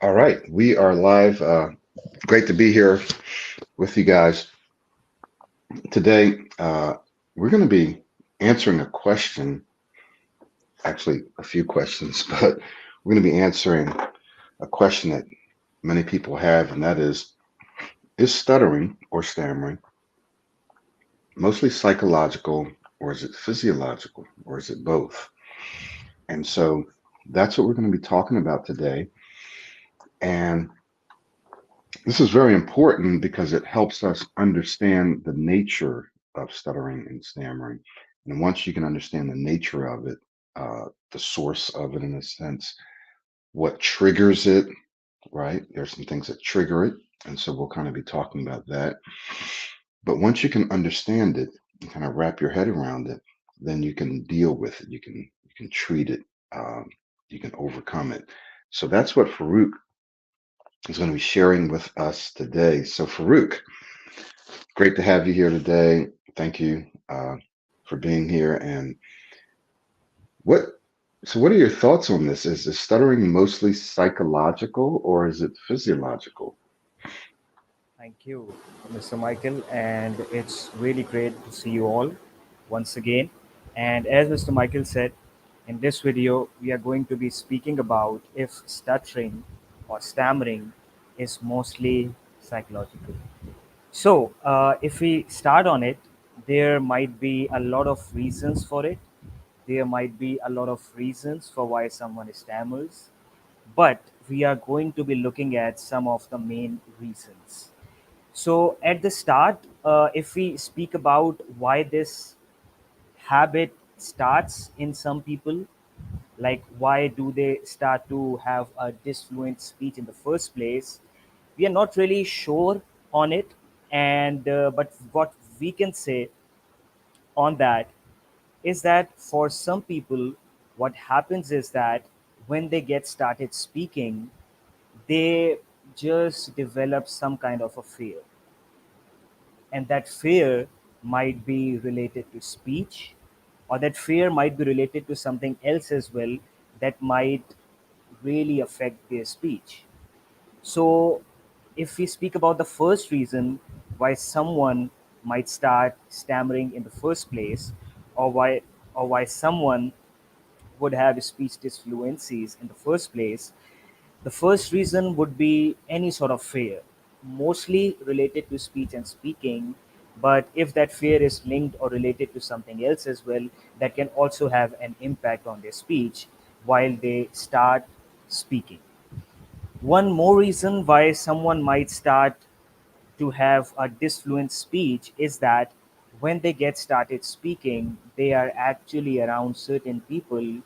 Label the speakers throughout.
Speaker 1: All right, we are live. Great to be here with you guys today. We're going to be answering a question, actually, a few questions, but we're going to be answering a question that many people have, and that is stuttering or stammering mostly psychological, or is it physiological, or is it both? And so that's what we're going to be talking about today. And this is very important because it helps us understand the nature of stuttering and stammering. And once you can understand the nature of it, the source of it in a sense, what triggers it, right? There's some things that trigger it. And so we'll kind of be talking about that. But once you can understand it and kind of wrap your head around it, then you can deal with it. You can treat it. Um, you can overcome it. So that's what Farouk is going to be sharing with us today. So Farouk, great to have you here today. Thank you for being here. And what what are your thoughts on this? Is the stuttering mostly psychological or is it physiological?
Speaker 2: Thank you, Mr. Michael, and it's really great to see you all once again. And as Mr. Michael said, in this video, we are going to be speaking about if stuttering or stammering is mostly psychological. So, if we start on it, there might be a lot of reasons for it. There might be a lot of reasons for why someone stammers, but we are going to be looking at some of the main reasons. So, at the start, if we speak about why this habit starts in some people, like why do they start to have a disfluent speech in the first place, we are not really sure on it. And but what we can say on that is that for some people, what happens is that when they get started speaking, they just develop some kind of a fear, and that fear might be related to speech, or that fear might be related to something else as well that might really affect their speech. So if we speak about the first reason why someone might start stammering in the first place, or why someone would have speech disfluencies in the first place, the first reason would be any sort of fear, mostly related to speech and speaking. But if that fear is linked or related to something else as well, that can also have an impact on their speech while they start speaking. One more reason why someone might start to have a disfluent speech is that when they get started speaking, they are actually around certain people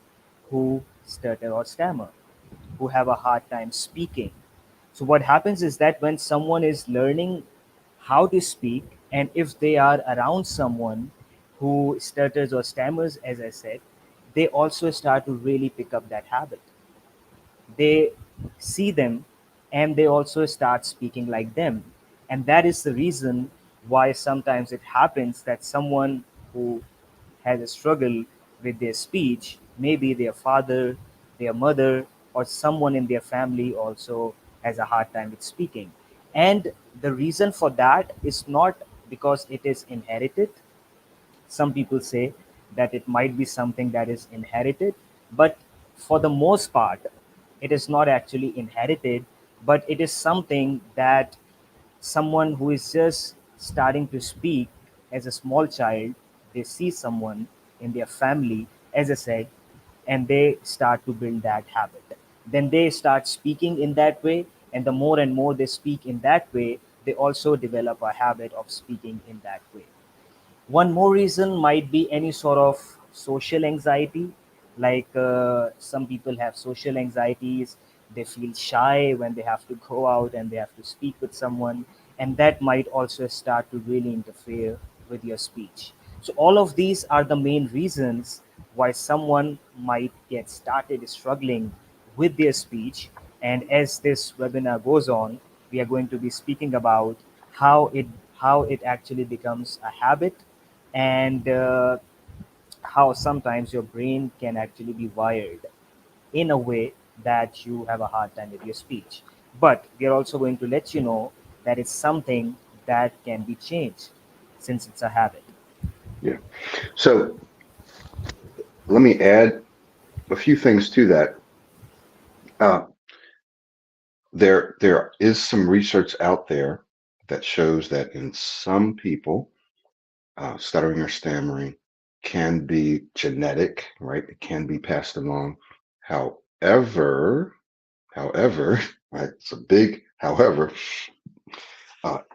Speaker 2: who stutter or stammer, who have a hard time speaking. So, what happens is that when someone is learning how to speak, and if they are around someone who stutters or stammers, as I said, they also start to really pick up that habit. They see them and they also start speaking like them. And that is the reason why sometimes it happens that someone who has a struggle with their speech, maybe their father, their mother, or someone in their family also has a hard time with speaking. And the reason for that is not because it is inherited. Some people say that it might be something that is inherited, but for the most part, it is not actually inherited, but it is something that someone who is just starting to speak as a small child, they see someone in their family, as I said, and they start to build that habit. Then they start speaking in that way, and the more and more they speak in that way, they also develop a habit of speaking in that way. One more reason might be any sort of social anxiety. Like some people have social anxieties, they feel shy when they have to go out and they have to speak with someone, and that might also start to really interfere with your speech. So, all of these are the main reasons why someone might get started struggling with their speech. And as this webinar goes on, we are going to be speaking about how it how it actually becomes a habit, and how sometimes your brain can actually be wired in a way. that you have a hard time with your speech. But we are also going to let you know that it's something that can be changed since it's a habit.
Speaker 1: Yeah. So let me add a few things to that. Uh, there is some research out there that shows that in some people, stuttering or stammering can be genetic, right? It can be passed along. However, right? It's a big however.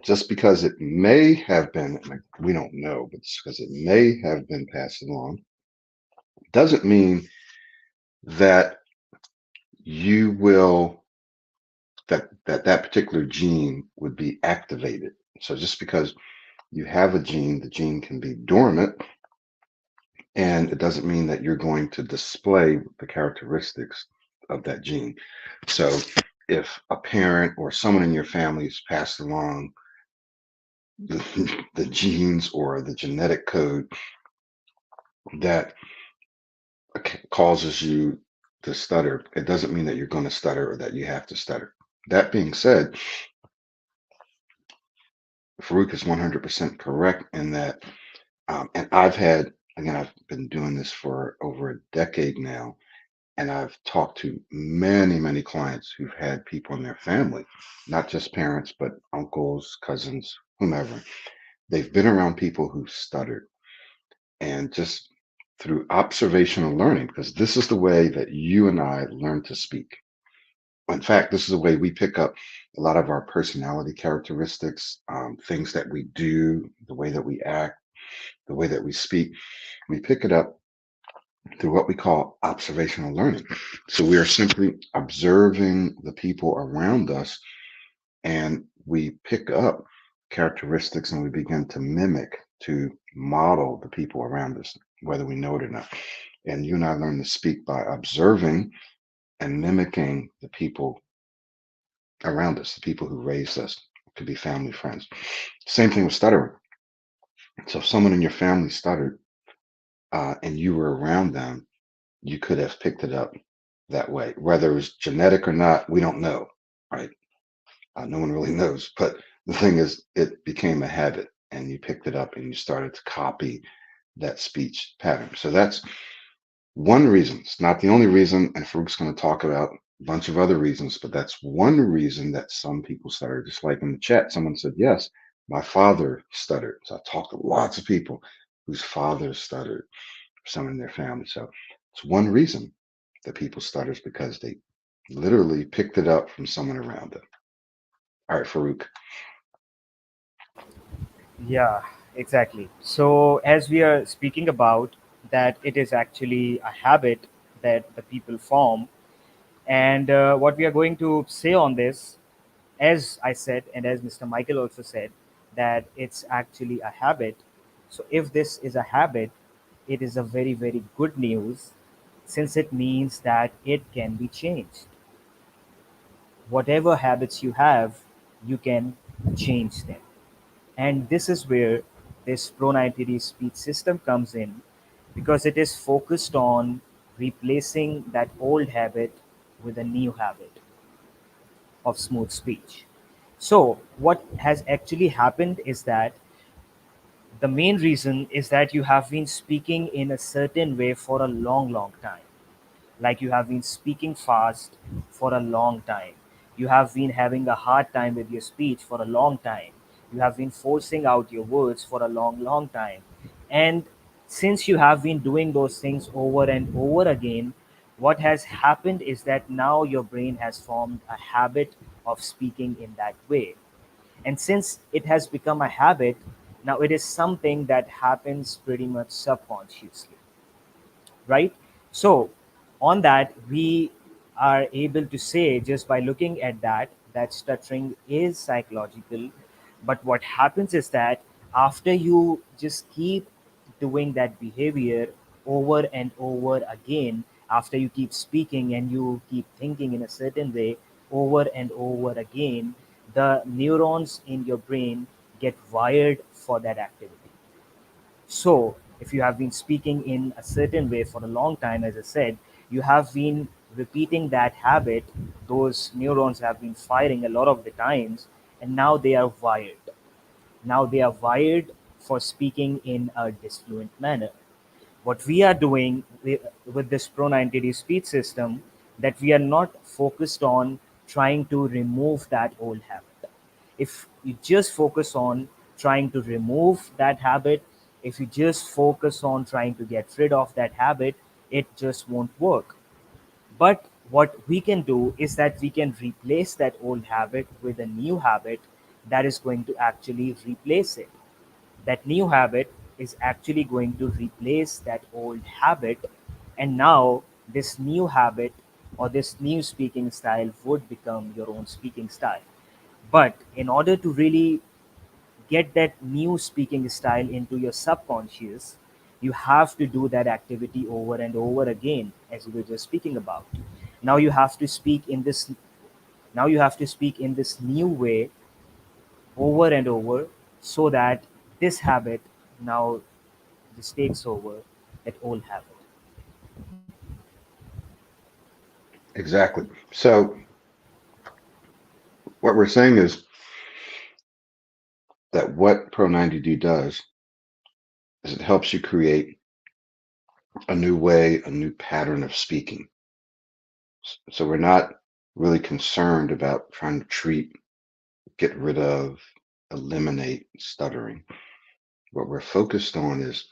Speaker 1: Just because it may have been, like, we don't know, but just because it may have been passed along, doesn't mean that you will that particular gene would be activated. So just because you have a gene, the gene can be dormant, and it doesn't mean that you're going to display the characteristics of that gene. So if a parent or someone in your family has passed along the genes or the genetic code that causes you to stutter, it doesn't mean that you're going to stutter or that you have to stutter. That being said, Farouk is 100% correct in that. And I've been doing this for over a decade now, and I've talked to many, many clients who've had people in their family, not just parents, but uncles, cousins, whomever. They've been around people who stuttered, and just through observational learning, because this is the way that you and I learn to speak. In fact, this is the way we pick up a lot of our personality characteristics, things that we do, the way that we act, the way that we speak. We pick it up through what we call observational learning. So we are simply observing the people around us, and we pick up characteristics and we begin to mimic, to model the people around us, whether we know it or not. And you and I learn to speak by observing and mimicking the people around us, the people who raised us. It could be family, friends. Same thing with stuttering. So if someone in your family stuttered, and you were around them, you could have picked it up that way. Whether it was genetic or not, we don't know, right? No one really knows. But the thing is, it became a habit, and you picked it up and you started to copy that speech pattern. So that's one reason. It's not the only reason, and Farouk's going to talk about a bunch of other reasons, but that's one reason that some people stutter. Just like in the chat, someone said, yes, my father stuttered. So I talked to lots of people whose fathers stuttered, someone in their family. So it's one reason that people stutter is because they literally picked it up from someone around them. All right, Farouk.
Speaker 2: Yeah, exactly. So, as we are speaking about that, it is actually a habit that the people form. And what we are going to say on this, as I said, and as Mr. Michael also said, that it's actually a habit. So, if this is a habit, it is a very, very good news since it means that it can be changed. Whatever habits you have, you can change them. And this is where this Pro 90 speech system comes in because it is focused on replacing that old habit with a new habit of smooth speech. So, what has actually happened is that the main reason is that you have been speaking in a certain way for a long, long time. Like you have been speaking fast for a long time. You have been having a hard time with your speech for a long time. You have been forcing out your words for a long, long time. And since you have been doing those things over and over again, what has happened is that now your brain has formed a habit of speaking in that way. And since it has become a habit, now it is something that happens pretty much subconsciously, right? So, on that, we are able to say just by looking at that stuttering is psychological. But what happens is that after you just keep doing that behavior over and over again, after you keep speaking and you keep thinking in a certain way over and over again, the neurons in your brain get wired for that activity. So, if you have been speaking in a certain way for a long time, as I said, you have been repeating that habit, those neurons have been firing a lot of the times, and now they are wired. Now they are wired for speaking in a disfluent manner. What we are doing with this Pro 90D speech system, that we are not focused on trying to remove that old habit. If you just focus on trying to remove that habit, if you just focus on trying to get rid of that habit, it just won't work. But what we can do is that we can replace that old habit with a new habit that is going to actually replace it. That new habit is actually going to replace that old habit, and now this new habit or this new speaking style would become your own speaking style. But in order to really get that new speaking style into your subconscious, you have to do that activity over and over again, as we were just speaking about. Now you have to speak in this now you have to speak in this new way over and over, so that this habit now just takes over that old habit.
Speaker 1: Exactly. So what we're saying is that what Pro 90D does is it helps you create a new way, a new pattern of speaking. So we're not really concerned about trying to treat, get rid of, eliminate stuttering. What we're focused on is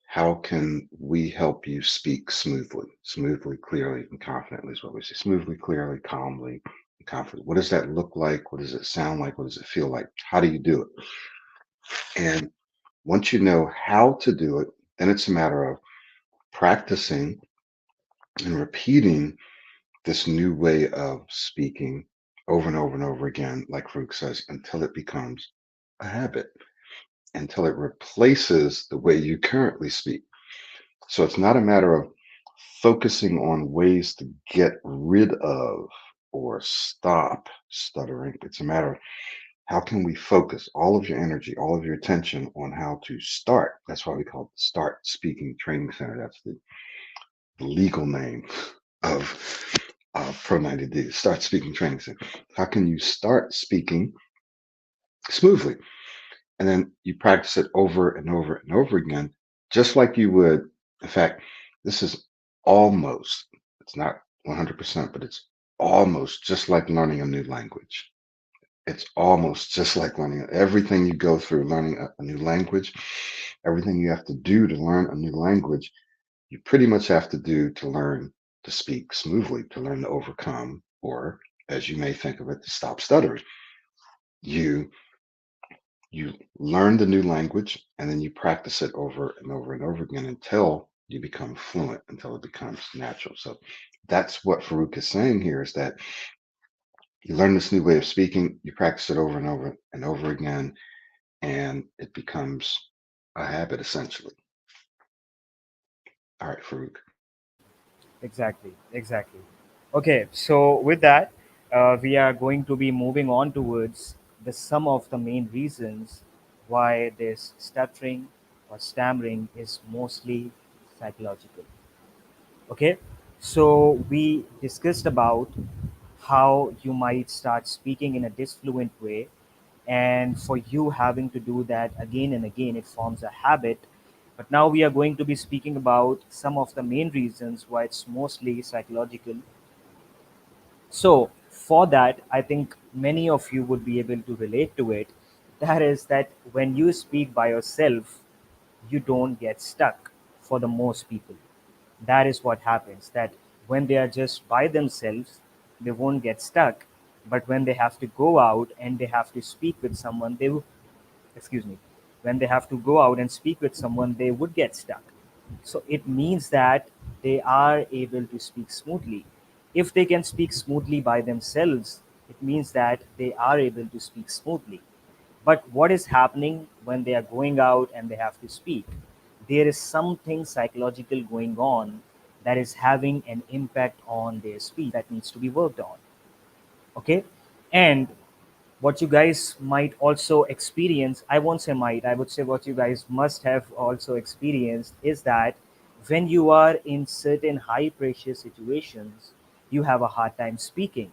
Speaker 1: how can we help you speak smoothly, smoothly, clearly, and confidently is what we say. Smoothly, clearly, calmly, and confidently. What does that look like? What does it sound like? What does it feel like? How do you do it? And once you know how to do it, then it's a matter of practicing and repeating this new way of speaking over and over and over again, like Farouk says, until it becomes a habit, until it replaces the way you currently speak. So it's not a matter of focusing on ways to get rid of or stop stuttering. It's a matter of how can we focus all of your energy, all of your attention on how to start. That's why we call it Start Speaking Training Center. That's the legal name of Pro 90D, Start Speaking Training Center. How can you start speaking smoothly? And then you practice it over and over and over again, just like you would. In fact, this is almost, it's not 100%, but it's almost just like learning a new language. It's almost just like learning everything you go through learning a new language, everything you have to do to learn a new language, you pretty much have to do to learn to speak smoothly, to learn to overcome, or as you may think of it, to stop stuttering. You you learn the new language and then you practice it over and over and over again until you become fluent, until it becomes natural. So that's what Farouk is saying here is that you learn this new way of speaking, you practice it over and over and over again, and it becomes a habit essentially. All right, Farouk.
Speaker 2: Exactly, exactly. Okay, so with that, we are going to be moving on towards the some of the main reasons why this stuttering or stammering is mostly psychological. Okay, so we discussed about how you might start speaking in a disfluent way, and for you having to do that again and again, it forms a habit. But now we are going to be speaking about some of the main reasons why it's mostly psychological. So, for that, I think many of you would be able to relate to it. That is, that when you speak by yourself, you don't get stuck for the most people. That is what happens, that when they are just by themselves, they won't get stuck. But when they have to go out and they have to speak with someone, excuse me, when they have to go out and speak with someone, they would get stuck. So it means that they are able to speak smoothly. If they can speak smoothly by themselves, it means that they are able to speak smoothly. But what is happening when they are going out and they have to speak? There is something psychological going on that is having an impact on their speech that needs to be worked on. Okay? And what you guys might also experience, I won't say might, I would say what you guys must have also experienced is that When you are in certain high pressure situations, you have a hard time speaking.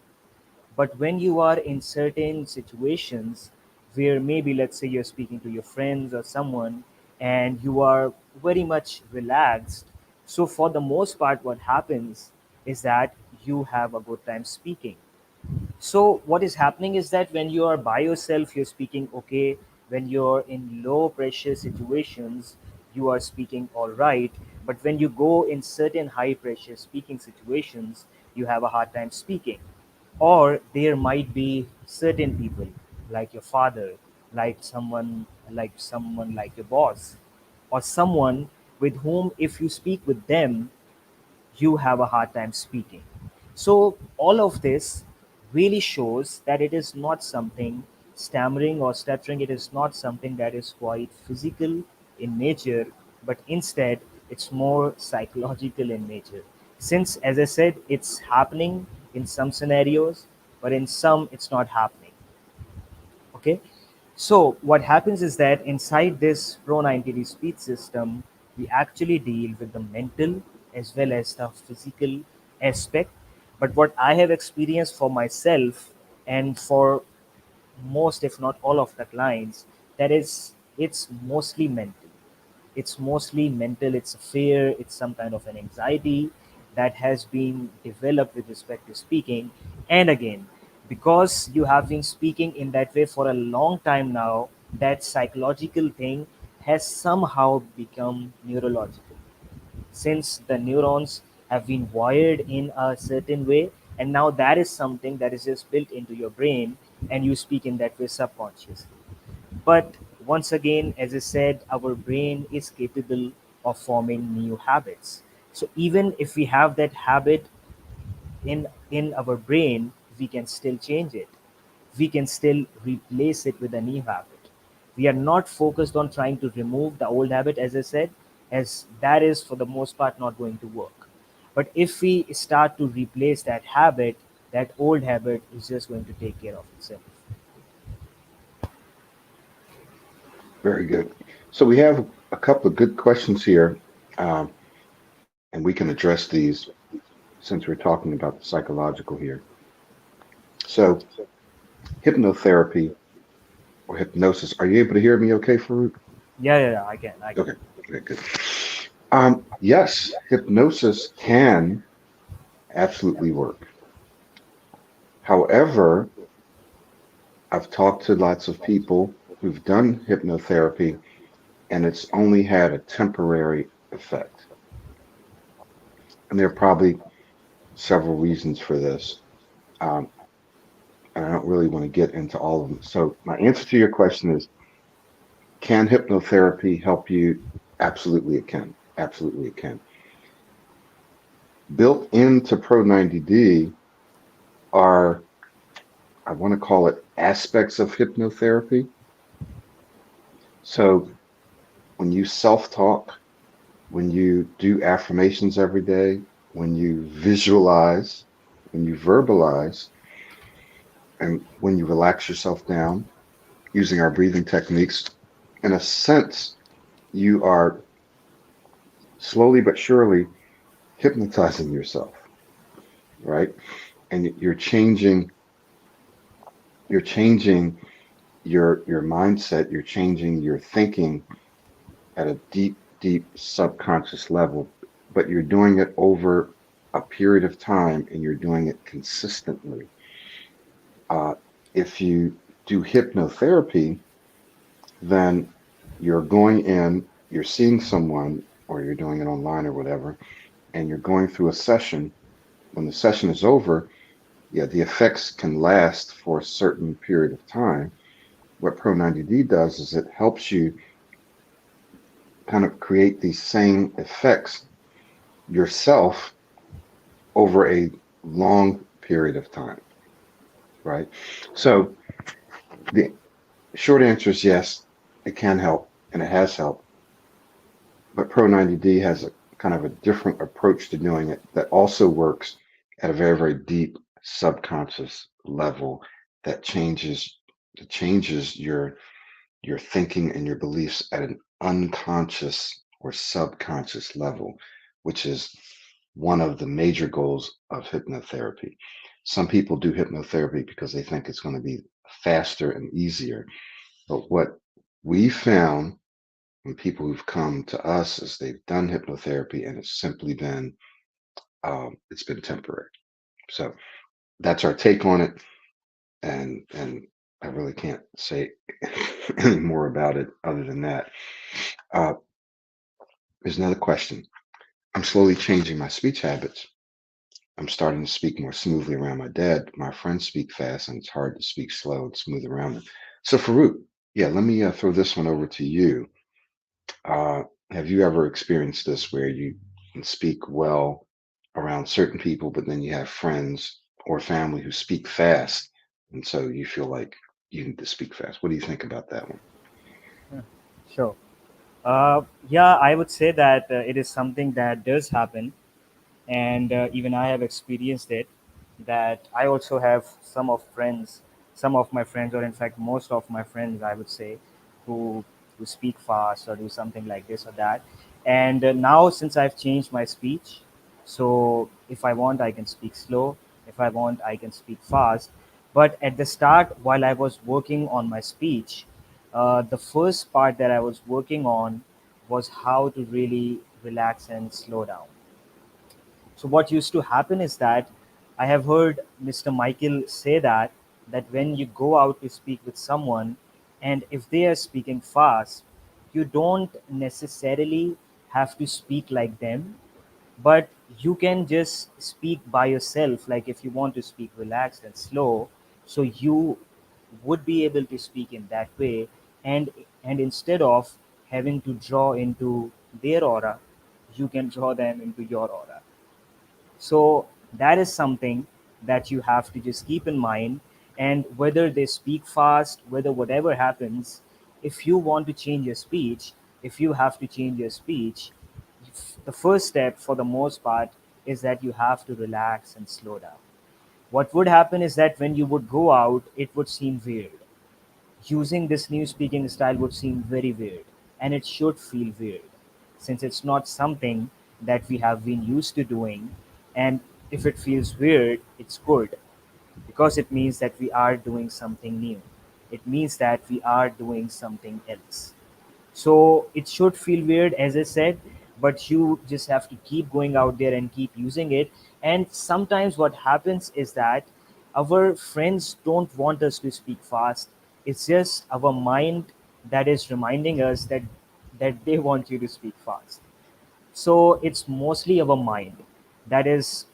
Speaker 2: But when you are in certain situations where maybe, let's say, you're speaking to your friends or someone and you are very much relaxed, so for the most part, what happens is that you have a good time speaking. So what is happening is that when you are by yourself, you're speaking okay. When you're in low pressure situations, you are speaking all right. But when you go in certain high pressure speaking situations, you have a hard time speaking. Or there might be certain people like your father, like someone like your boss, or someone with whom if you speak with them you have a hard time speaking. So, all of this really shows that it is not something stammering or stuttering, it is not something that is quite physical in nature, but instead it's more psychological in nature. Since, as I said, it's happening in some scenarios, but in some it's not happening. Okay, so what happens is that inside this Pro 90D speed system, we actually deal with the mental as well as the physical aspect. But what I have experienced for myself and for most, if not all of the clients, that is, it's mostly mental. It's mostly mental, it's a fear, it's some kind of an anxiety that has been developed with respect to speaking. And again, because you have been speaking in that way for a long time now, that psychological thing has somehow become neurological, since the neurons have been wired in a certain way, and now that is something that is just built into your brain, and you speak in that way subconsciously. But once again, as I said, our brain is capable of forming new habits. So even if we have that habit in our brain, we can still change it. We can still replace it with a new habit. We are not focused on trying to remove the old habit, as I said, as that is for the most part not going to work. But if we start to replace that habit, that old habit is just going to take care of itself.
Speaker 1: Very good. So we have a couple of good questions here, um, and we can address these since we're talking about the psychological here. So hypnotherapy or hypnosis. Are you able to hear me okay, Farouk?
Speaker 2: Yeah, yeah, yeah, I can.
Speaker 1: Okay, okay, good. Yes, hypnosis can absolutely work. However, I've talked to lots of people who've done hypnotherapy and it's only had a temporary effect. And there are probably several reasons for this. Um, and I don't really want to get into all of them. So, my answer to your question is, can hypnotherapy help you? Absolutely, it can. Absolutely, it can. Built into Pro 90D are, I want to call it aspects of hypnotherapy. So, when you self talk, when you do affirmations every day, when you visualize, when you verbalize, and when you relax yourself down using our breathing techniques, in a sense, you are slowly but surely hypnotizing yourself, right? And you're changing your mindset, you're changing your thinking at a deep subconscious level, but you're doing it over a period of time and you're doing it consistently. Uh, if you do hypnotherapy, then you're going in, you're seeing someone, or you're doing it online or whatever, and you're going through a session. When the session is over, yeah, the effects can last for a certain period of time. What Pro 90D does is it helps you kind of create these same effects yourself over a long period of time, right? So the short answer is yes, it can help and it has helped. But Pro 90D has a kind of a different approach to doing it that also works at a very deep subconscious level that changes your thinking and your beliefs at an unconscious or subconscious level. which is one of the major goals of hypnotherapy. Some people do hypnotherapy because they think it's going to be faster and easier. But what we found when people who've come to us is they've done hypnotherapy and it's been temporary. So that's our take on it, and I really can't say any more about it other than that. Uh, there's another question. I'm slowly changing my speech habits. I'm starting to speak more smoothly around my dad. My friends speak fast, and it's hard to speak slow and smooth around them. So, Farouk, yeah, let me throw this one over to you. Uh, have you ever experienced this where you can speak well around certain people, but then you have friends or family who speak fast, and so you feel like you need to speak fast? What do you think about that one?
Speaker 2: Hmm. Sure. Yeah, I would say that it is something that does happen, and even I have experienced it. That I also have some of my friends, or in fact most of my friends, I would say, who who speak fast or do something like this or that. And now since I've changed my speech, so if I want, I can speak slow. If I want, I can speak fast. But at the start, while I was working on my speech, the first part that I was working on was how to really relax and slow down. So what used to happen is that I have heard Mr. Michael say that when you go out to speak with someone, and if they are speaking fast, you don't necessarily have to speak like them, but you can just speak by yourself. Like if you want to speak relaxed and slow, so you would be able to speak in that way, and instead of having to draw into their aura, you can draw them into your aura. So that is something that you have to just keep in mind. And whether they speak fast, whether whatever happens, if you want to change your speech, if you have to change your speech, the first step for the most part is that you have to relax and slow down. What would happen is that when you would go out, it would seem weird. Using this new speaking style would seem very weird, and it should feel weird since it's not something that we have been used to doing. And if it feels weird, it's good because it means that we are doing something new. It means that we are doing something else. So it should feel weird, as I said, but you just have to keep going out there and keep using it. And sometimes what happens is that our friends don't want us to speak fast. It's just our mind that is reminding us that they want you to speak fast. So it's mostly our mind that is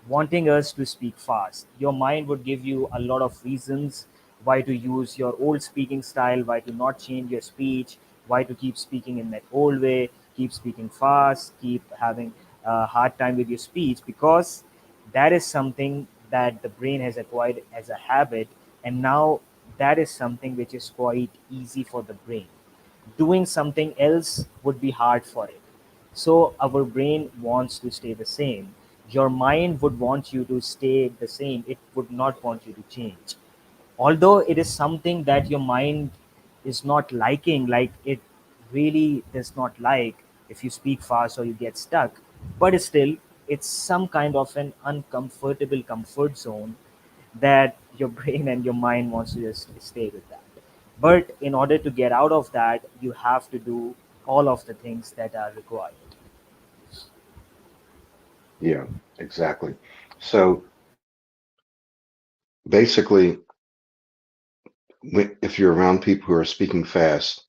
Speaker 2: wanting us to speak fast. Your mind would give you a lot of reasons why to use your old speaking style, why to not change your speech, why to keep speaking in that old way, keep speaking fast, keep having a hard time with your speech, because that is something that the brain has acquired as a habit, and now that is something which is quite easy for the brain. Doing something else would be hard for it. So our brain wants to stay the same. Your mind would want you to stay the same. It would not want you to change. Although it is something that your mind is not liking, like it really does not like if you speak fast or you get stuck, but still, it's some kind of an uncomfortable comfort zone that your brain and your mind wants to just stay with that. But in order to get out of that, you have to do all of the things that are required.
Speaker 1: Yeah, exactly. So basically, if you're around people who are speaking fast,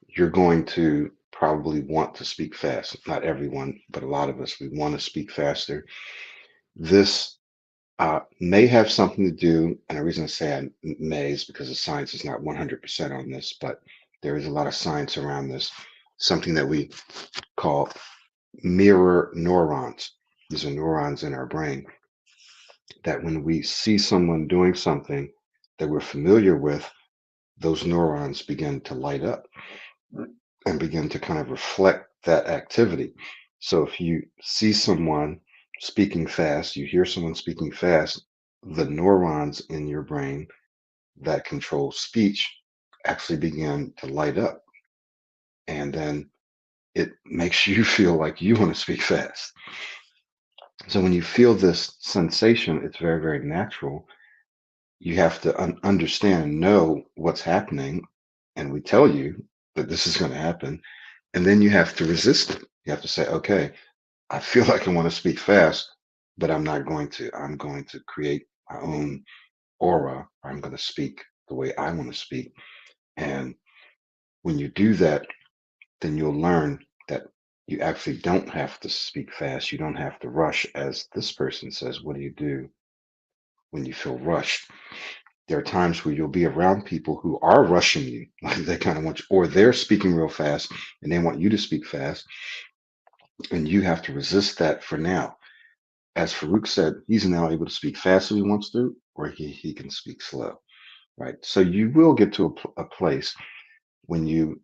Speaker 1: you're going to probably want to speak fast. Not everyone, but a lot of us, we want to speak faster. This may have something to do, and the reason I say I may is because the science is not 100% on this, but there is a lot of science around this, something that we call mirror neurons. These are neurons in our brain that when we see someone doing something that we're familiar with, those neurons begin to light up and begin to kind of reflect that activity. So if you see someone speaking fast, you hear someone speaking fast, the neurons in your brain that control speech actually begin to light up. And then it makes you feel like you want to speak fast. So when you feel this sensation, it's very, very natural. You have to understand and know what's happening. And we tell you that this is going to happen. And then you have to resist it. You have to say, okay, I feel like I want to speak fast, but I'm not going to. I'm going to create my own aura. I'm going to speak the way I want to speak. And when you do that, then you'll learn that you actually don't have to speak fast. You don't have to rush. As this person says, what do you do when you feel rushed? There are times where you'll be around people who are rushing you, like they kind of want you, or they're speaking real fast and they want you to speak fast, and you have to resist that for now. As Farouk said, he's now able to speak fast if he wants to, or he can speak slow, right? So you will get to a place when you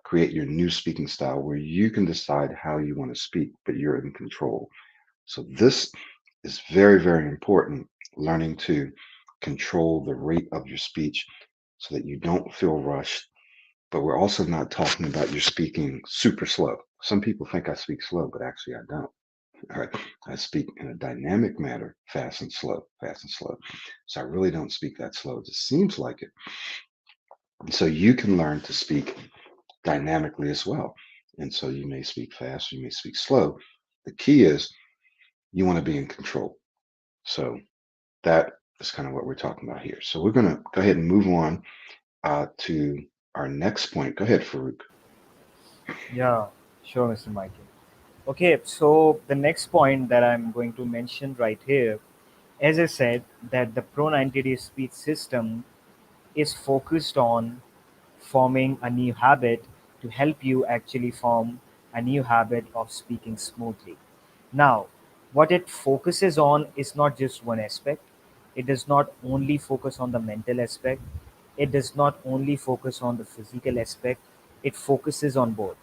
Speaker 1: create your new speaking style where you can decide how you want to speak, but you're in control. So this is very, very important, learning to control the rate of your speech so that you don't feel rushed. But we're also not talking about your speaking super slow. Some people think I speak slow, but actually I don't. All right. I speak in a dynamic manner, fast and slow, fast and slow. So I really don't speak that slow. It just seems like it. And so you can learn to speak dynamically as well. And so you may speak fast, you may speak slow. The key is you want to be in control. So that is kind of what we're talking about here. So we're going to go ahead and move on to our next point. Go ahead, Farouk.
Speaker 2: Yeah, sure, Mr. Michael. Okay, so the next point that I'm going to mention right here, as I said, that the Pro 90-day speech system is focused on forming a new habit to help you actually form a new habit of speaking smoothly. Now, what it focuses on is not just one aspect. It does not only focus on the mental aspect. It does not only focus on the physical aspect. It focuses on both.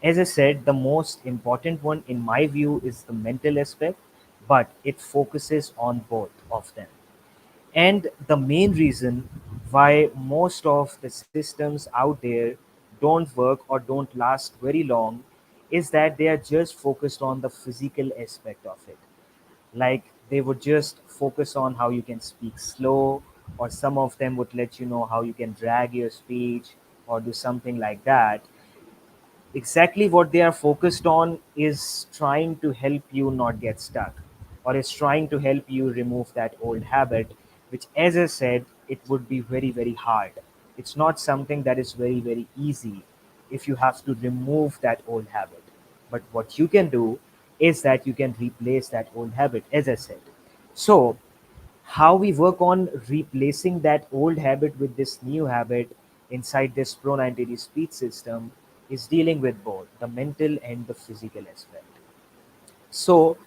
Speaker 2: As I said, the most important one in my view is the mental aspect, but it focuses on both of them. And the main reason why most of the systems out there don't work or don't last very long is that they are just focused on the physical aspect of it. Like they would just focus on how you can speak slow, or some of them would let you know how you can drag your speech or do something like that. Exactly what they are focused on is trying to help you not get stuck, or is trying to help you remove that old habit, which, as I said, it would be very, very hard. It's not something that is very, very easy if you have to remove that old habit. But what you can do is that you can replace that old habit, as I said. So how we work on replacing that old habit with this new habit inside this Pro 90 speech system is dealing with both the mental and the physical aspect. So,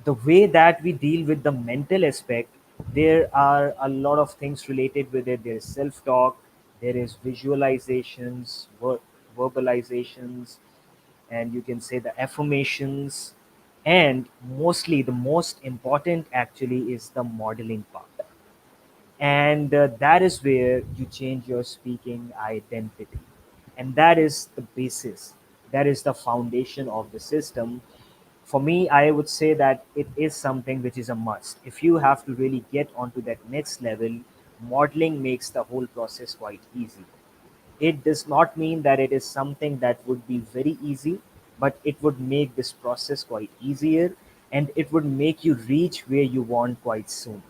Speaker 2: the way that we deal with the mental aspect, there are a lot of things related with it. There is self talk, there is visualizations, verbalizations, and you can say the affirmations. And mostly, the most important actually is the modeling part, and that is where you change your speaking identity, and that is the basis, that is the foundation of the system. For me, I would say that it is something which is a must. If you have to really get onto that next level, modeling makes the whole process quite easy. It does not mean that it is something that would be very easy, but it would make this process quite easier, and it would make you reach where you want quite soon.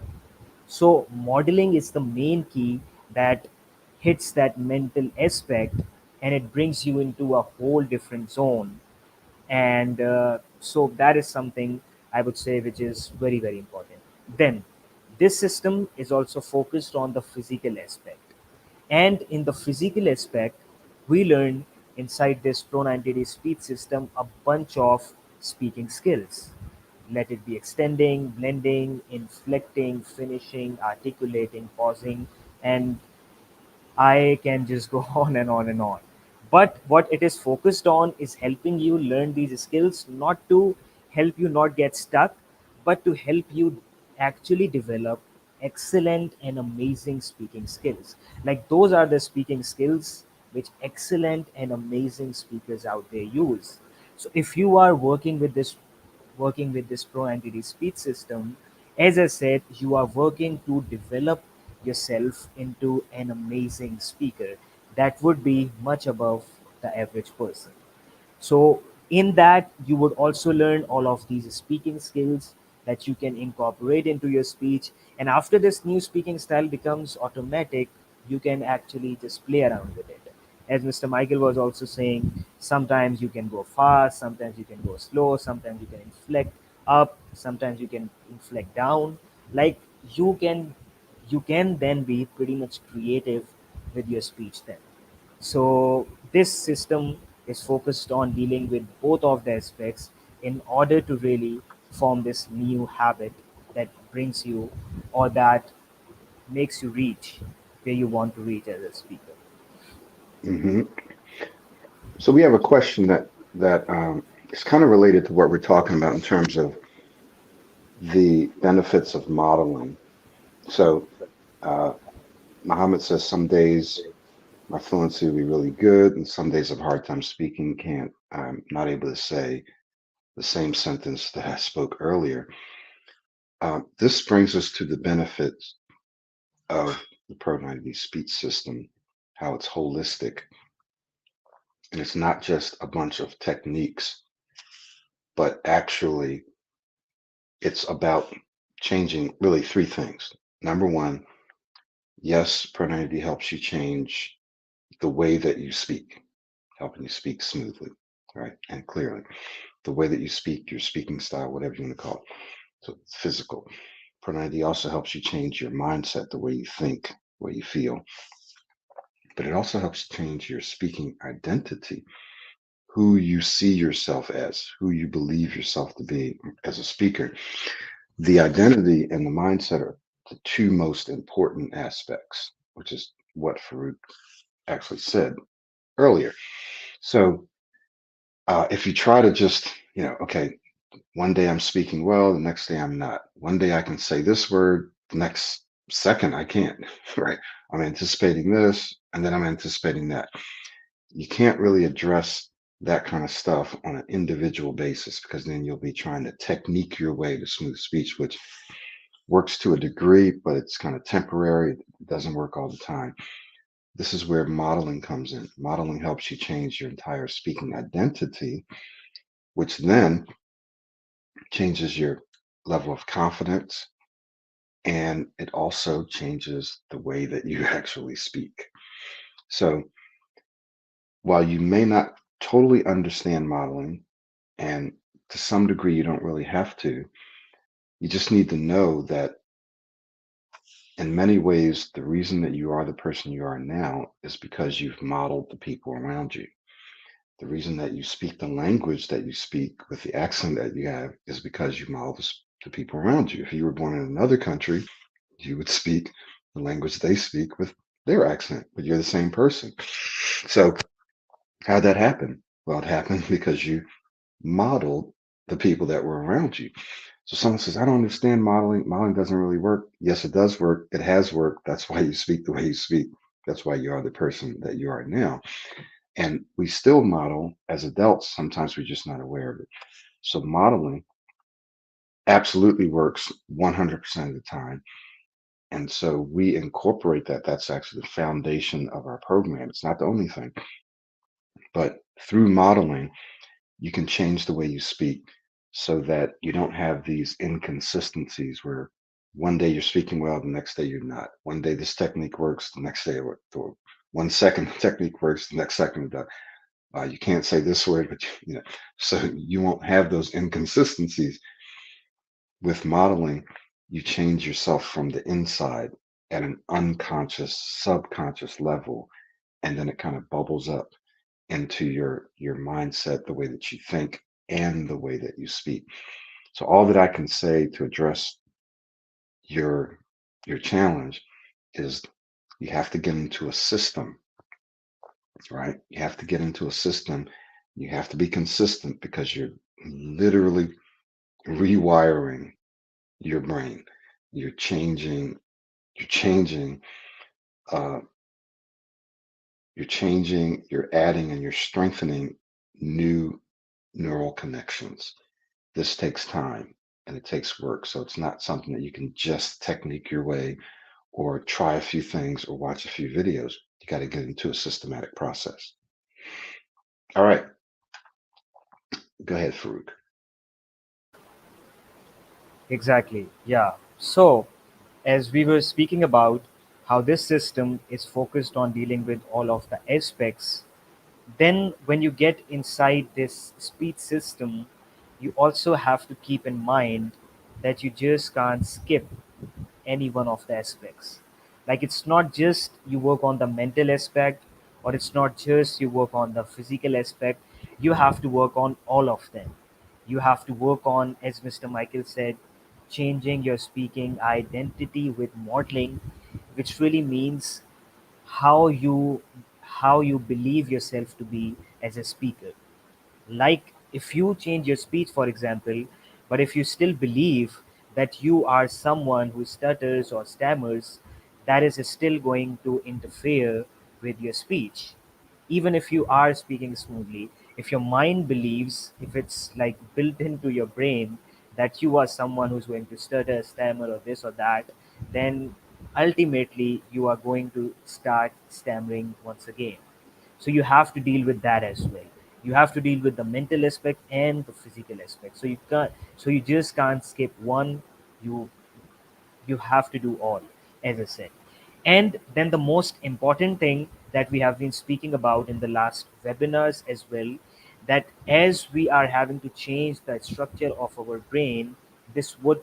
Speaker 2: So modeling is the main key that hits that mental aspect, and it brings you into a whole different zone. And so that is something I would say which is very, very important. Then this system is also focused on the physical aspect. And in the physical aspect, we learn inside this Pro 90-day speech system a bunch of speaking skills. Let it be extending, blending, inflecting, finishing, articulating, pausing, and I can just go on and on and on. But what it is focused on is helping you learn these skills, not to help you not get stuck, but to help you actually develop excellent and amazing speaking skills. Like those are the speaking skills which excellent and amazing speakers out there use. So if you are working with this pro entity speech system, as I said, you are working to develop yourself into an amazing speaker that would be much above the average person. So in that, you would also learn all of these speaking skills that you can incorporate into your speech. And after this new speaking style becomes automatic, you can actually just play around with it. As Mr. Michael was also saying, sometimes you can go fast, sometimes you can go slow, sometimes you can inflect up, sometimes you can inflect down. Like you can you can then be pretty much creative with your speech then. So this system is focused on dealing with both of the aspects in order to really form this new habit that brings you, or that makes you reach where you want to reach as a speaker.
Speaker 1: Hmm. So we have a question that is kind of related to what we're talking about in terms of the benefits of modeling. So uh, Muhammad says some days my fluency will be really good, and some days I have a hard time speaking. Can't I'm not able to say the same sentence that I spoke earlier. This brings us to the benefits of the Pro 90 speech system, how it's holistic, and it's not just a bunch of techniques, but actually it's about changing really three things. Number one, yes, Pro 90 helps you change the way that you speak, helping you speak smoothly, right, and clearly. The way that you speak, your speaking style, whatever you want to call it. So it's physical. Pro 90 also helps you change your mindset, the way you think, the way you feel, but it also helps change your speaking identity, who you see yourself as, who you believe yourself to be as a speaker. The identity and the mindset are the two most important aspects, which is what Farouk actually said earlier. So if you try to just, okay, one day I'm speaking well, the next day I'm not. One day I can say this word, the next second I can't, right? I'm anticipating this, and then I'm anticipating that. You can't really address that kind of stuff on an individual basis, because then you'll be trying to technique your way to smooth speech, which works to a degree, but it's kind of temporary. It doesn't work all the time. This is where modeling comes in. Modeling helps you change your entire speaking identity, which then changes your level of confidence, and it also changes the way that you actually speak. So while you may not totally understand modeling, and to some degree you don't really have to, you just need to know that in many ways, the reason that you are the person you are now is because you've modeled the people around you. The reason that you speak the language that you speak with the accent that you have is because you model the people around you. If you were born in another country, you would speak the language they speak with their accent, but you're the same person. So, how'd that happen? Well, it happened because you modeled the people that were around you. So someone says, I don't understand modeling. Modeling doesn't really work. Yes, it does work. It has worked. That's why you speak the way you speak. That's why you are the person that you are now. And we still model as adults. Sometimes we're just not aware of it. So modeling absolutely works 100% of the time. And so we incorporate that. That's actually the foundation of our program. It's not the only thing, but through modeling, you can change the way you speak so that you don't have these inconsistencies where one day you're speaking well, the next day you're not. One day this technique works, the next day it works. Or 1 second the technique works, the next second it does. You can't say this word, but so you won't have those inconsistencies. With modeling, you change yourself from the inside at an unconscious, subconscious level, and then it kind of bubbles up into your mindset, the way that you think, and the way that you speak. So all that I can say to address your your challenge is you have to get into a system, right? You have to get into a system. You have to be consistent because you're literally rewiring your brain. You're changing, you're changing, uh, you're changing, you're adding, and you're strengthening new neural connections. This takes time and it takes work. So it's not something that you can just technique your way or try a few things or watch a few videos. You got to get into a systematic process. All right, go ahead, Farouk.
Speaker 2: Exactly. Yeah. So, as we were speaking about how this system is focused on dealing with all of the aspects, then when you get inside this speech system, you also have to keep in mind that you just can't skip any one of the aspects. Like it's not just you work on the mental aspect, or it's not just you work on the physical aspect. You have to work on all of them. You have to work on, as Mr. Michael said, changing your speaking identity with modeling, which really means how you how you believe yourself to be as a speaker. Like if you change your speech, for example, but if you still believe that you are someone who stutters or stammers, that is still going to interfere with your speech. Even if you are speaking smoothly, if your mind believes, if it's like built into your brain that you are someone who's going to stutter, stammer, or this or that, then ultimately you are going to start stammering once again. So you have to deal with that as well. You have to deal with the mental aspect and the physical aspect. So you just can't skip one. You you have to do all, as I said. And then the most important thing that we have been speaking about in the last webinars as well, that as we are having to change the structure of our brain, this would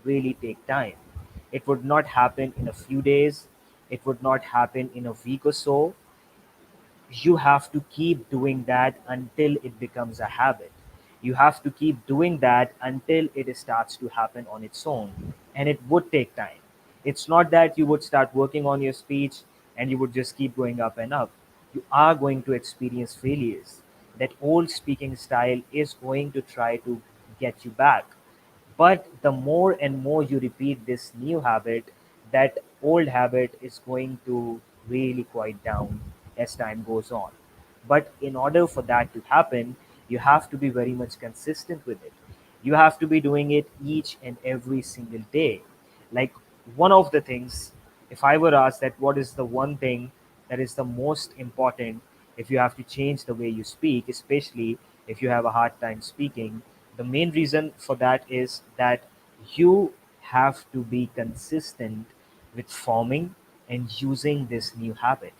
Speaker 2: really take time. It would not happen in a few days, it would not happen in a week or so. You have to keep doing that until it becomes a habit. You have to keep doing that until it starts to happen on its own. And it would take time. It's not that you would start working on your speech and you would just keep going up and up. You are going to experience failures. That old speaking style is going to try to get you back. But the more and more you repeat this new habit, that old habit is going to really quiet down as time goes on. But in order for that to happen, you have to be very much consistent with it. You have to be doing it each and every single day. Like one of the things, if I were asked that what is the one thing that is the most important if you have to change the way you speak, especially if you have a hard time speaking, the main reason for that is that you have to be consistent with forming and using this new habit.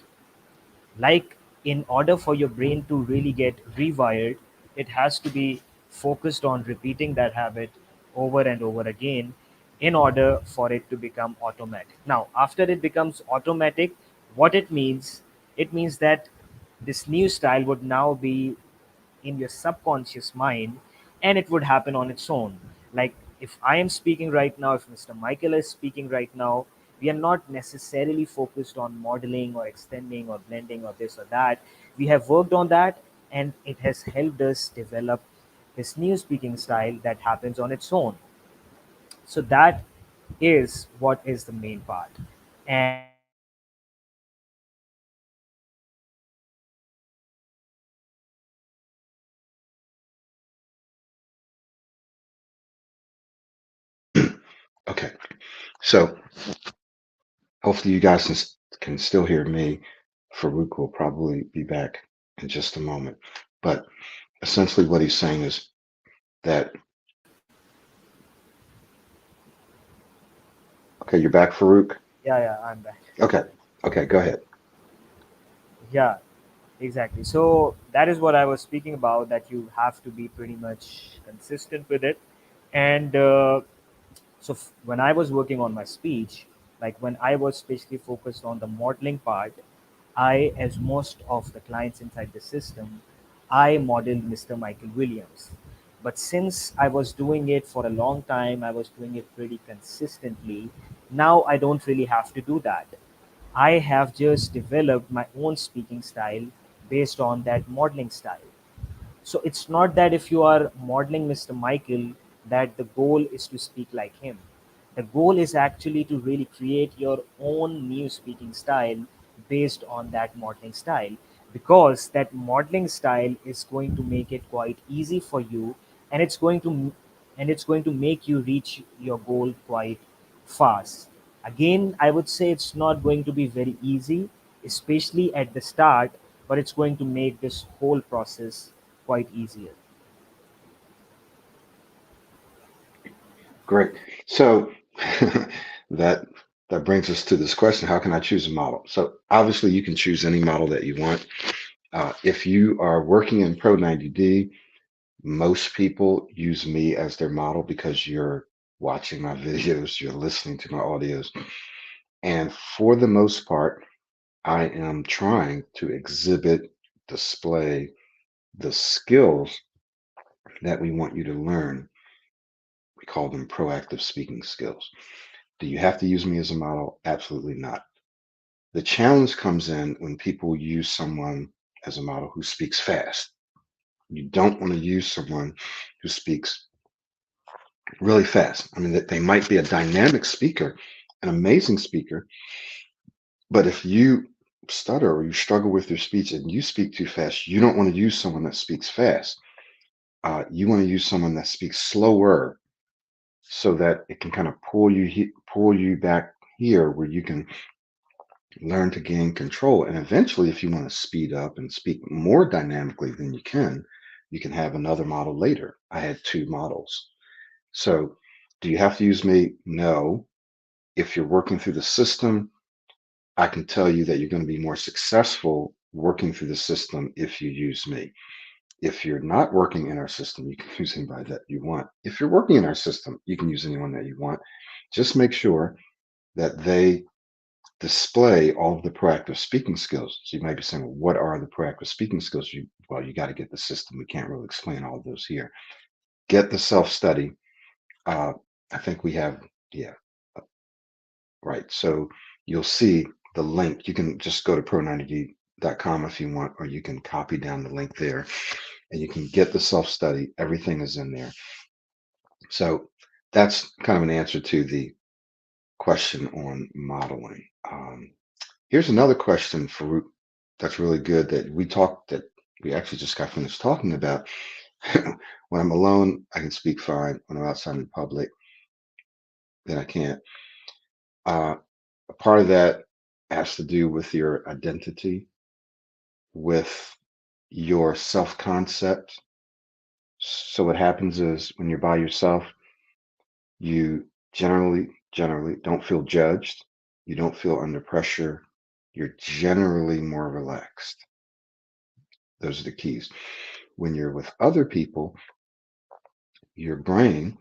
Speaker 2: Like in order for your brain to really get rewired, it has to be focused on repeating that habit over and over again in order for it to become automatic. Now after it becomes automatic, what it means that this new style would now be in your subconscious mind, and it would happen on its own. Like if I am speaking right now, if Mr. Michael is speaking right now, we are not necessarily focused on modeling or extending or blending or this or that. We have worked on that, and it has helped us develop this new speaking style that happens on its own. So that is what is the main part. And as we were speaking about how
Speaker 1: Okay, so hopefully you guys can still hear me. Farouk will probably be back in just a moment. But essentially, what he's saying is that, okay, you're back, Farouk?
Speaker 2: yeah, I'm back.
Speaker 1: Okay, okay, go ahead.
Speaker 2: Yeah, exactly. So that is what I was speaking about, that you have to be pretty much consistent with it. And when I was working on my speech, like when I was especially focused on the modeling part, I, as most of the clients inside the system, I modeled Mr. Michael Williams. But since I was doing it for a long time, I was doing it pretty consistently. Now I don't really have to do that. I have just developed my own speaking style based on that modeling style. So it's not that if you are modeling Mr. Michael, that the goal is to speak like him. The goal is actually to really create your own new speaking style based on that modeling style. because that modeling style is going to make it quite easy for you, and it's going to make you reach your goal quite fast. Again, I would say it's not going to be very easy, especially at the start, but it's going to make this whole process quite easier.
Speaker 1: Great. So that that brings us to this question: how can I choose a model? So obviously, you can choose any model that you want. If you are working in Pro 90D, most people use me as their model because you're watching my videos, you're listening to my audios, and for the most part, I am trying to exhibit, display the skills that we want you to learn. We call them proactive speaking skills. Do you have to use me as a model? Absolutely not. The challenge comes in when people use someone as a model who speaks fast. You don't want to use someone who speaks really fast. I mean, they might be a dynamic speaker, an amazing speaker, but if you stutter or you struggle with your speech and you speak too fast, you don't want to use someone that speaks fast. You want to use someone that speaks slower so that it can kind of pull you back here where you can learn to gain control. And eventually, if you want to speed up and speak more dynamically than you can have another model later. I had two models. So, do you have to use me? No. If you're working through the system, I can tell you that you're going to be more successful working through the system if you use me. If you're not working in our system, you can use anybody that you want. If you're working in our system, you can use anyone that you want. Just make sure that they display all of the proactive speaking skills. So you might be saying, well, what are the proactive speaking skills? Well, you got to get the system. We can't really explain all of those here. Get the self study. Uh, I think we have, yeah, right. So you'll see the link. You can just go to pro90d.com if you want, or you can copy down the link there and you can get the self study. Everything is in there. So that's kind of an answer to the question on modeling. Here's another question, Farouk, that's really good that we actually just got finished talking about. When I'm alone, I can speak fine. When I'm outside in public, then I can't. Uh, a part of that has to do with your identity, with your self concept. So what happens is when you're by yourself, you generally don't feel judged. You don't feel under pressure. You're generally more relaxed. Those are the keys. When you're with other people, your brain,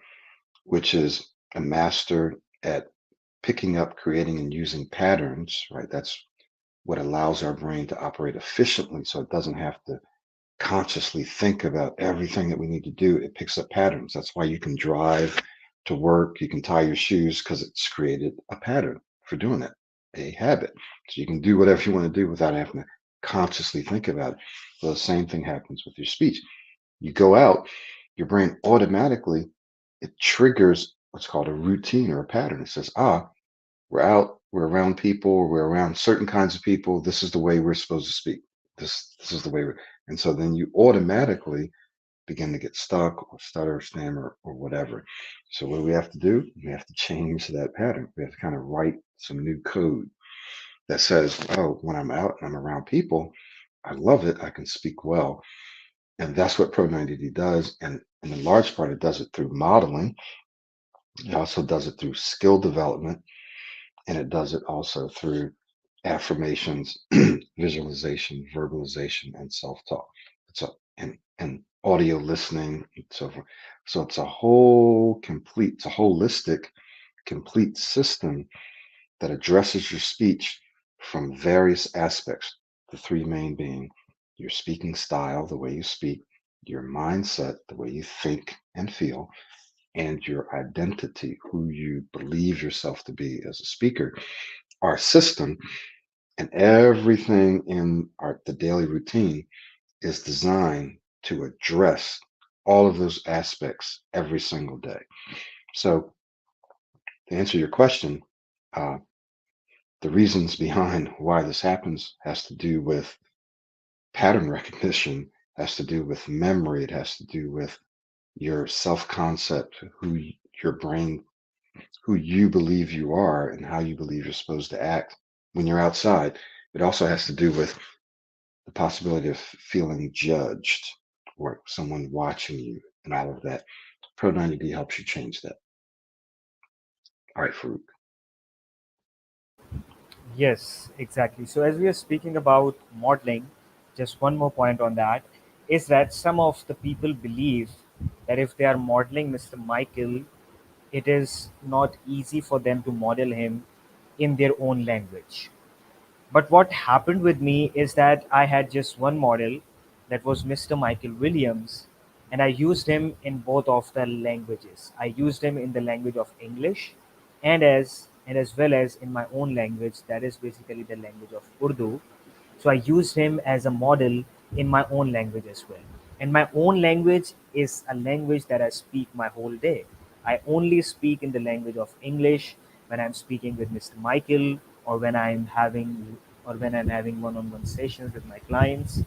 Speaker 1: which is a master at picking up, creating, and using patterns, right? That's what allows our brain to operate efficiently so it doesn't have to consciously think about everything that we need to do. It picks up patterns. That's why you can drive to work, you can tie your shoes because it's created a pattern for doing it, a habit. So you can do whatever you want to do without having to consciously think about it. So the same thing happens with your speech. You go out, your brain automatically it triggers what's called a routine or a pattern. It says, we're out, we're around people, we're around certain kinds of people. This is the way we're supposed to speak. This is the way we're, and so then you automatically begin to get stuck or stutter, stammer, or whatever. So what do we have to do? We have to change that pattern. We have to kind of write some new code that says, oh, when I'm out and I'm around people, I love it. I can speak well. And that's what Pro 90D does. And in large part, it does it through modeling. It also does it through skill development. And it does it also through affirmations, visualization, verbalization, and self-talk. So and audio listening and so forth. So it's a holistic, complete system that addresses your speech from various aspects. The three main being your speaking style, the way you speak, your mindset, the way you think and feel, and your identity, who you believe yourself to be as a speaker. Our system and everything in the daily routine is designed to address all of those aspects every single day. So, to answer your question, uh, the reasons behind why this happens has to do with pattern recognition, has to do with memory. It has to do with your self concept, your brain, who you believe you are, and how you believe you're supposed to act when you're outside. It also has to do with the possibility of feeling judged or someone watching you and all of that. Pro 90D helps you change that. All right, Farouk.
Speaker 2: Yes, exactly. So, as we are speaking about modeling, just one more point on that is that some of the people believe that if they are modeling Mr. Michael, it is not easy for them to model him in their own language. But what happened with me is that I had just one model that was Mr. Michael Williams, and I used him in both of the languages. I used him in the language of English and as well as in my own language, that is basically the language of Urdu. So I used him as a model in my own language as well. And my own language is a language that I speak my whole day. I only speak in the language of English when I'm speaking with Mr. Michael, or when I'm having one-on-one sessions with my clients,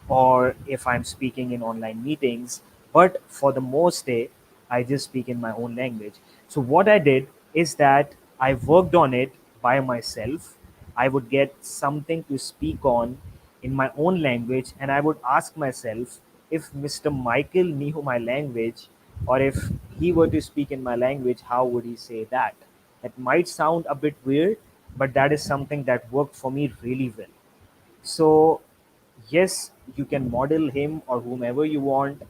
Speaker 2: or if I'm speaking in online meetings. But for the most day, I just speak in my own language. So what I did is that I worked on it by myself. I would get something to speak on in my own language, and I would ask myself if Mr. Michael knew my language, or if he were to speak in my language, how would he say that? That might sound a bit weird, but that is something that worked for me really well. So, yes, you can model him or whomever you want,